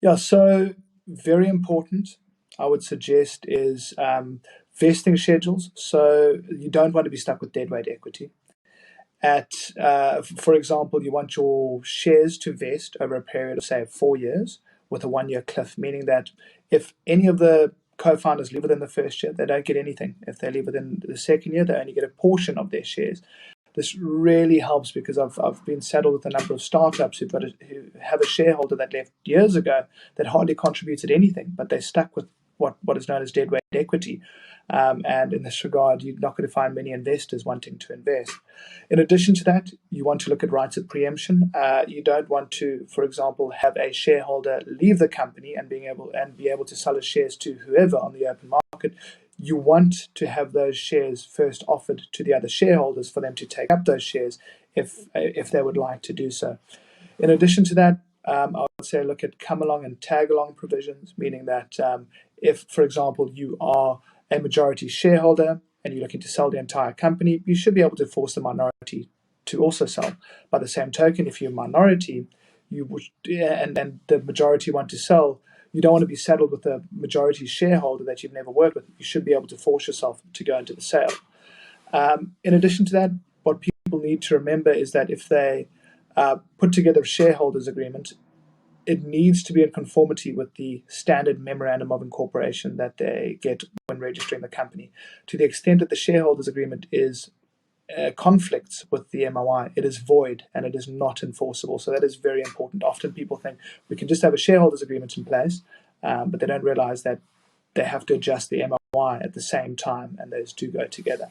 Yeah, so very important, I would suggest, is vesting schedules. So you don't want to be stuck with deadweight equity. For example, you want your shares to vest over a period of, say, 4 years with a 1 year cliff, meaning that if any of the co founders leave within the first year, they don't get anything. If they leave within the second year, they only get a portion of their shares. This really helps because I've been saddled with a number of startups who have a shareholder that left years ago that hardly contributed anything, but they're stuck with what is known as deadweight equity. And in this regard, you're not going to find many investors wanting to invest. In addition to that, you want to look at rights of preemption. You don't want to, for example, have a shareholder leave the company and be able to sell his shares to whoever on the open market. You want to have those shares first offered to the other shareholders for them to take up those shares if they would like to do so. In addition to that, I would say look at come along and tag along provisions, meaning that if, for example, you are a majority shareholder and you're looking to sell the entire company, you should be able to force the minority to also sell. By the same token, if you're a minority, and the majority want to sell, you don't want to be saddled with a majority shareholder that you've never worked with. You should be able to force yourself to go into the sale. In addition to that, what people need to remember is that if they put together a shareholders agreement, it needs to be in conformity with the standard memorandum of incorporation that they get when registering the company. To the extent that the shareholders agreement is conflicts with the MOI, it is void and it is not enforceable. So that is very important. Often people think we can just have a shareholders agreement in place, but they don't realize that they have to adjust the MOI at the same time, and those two go together.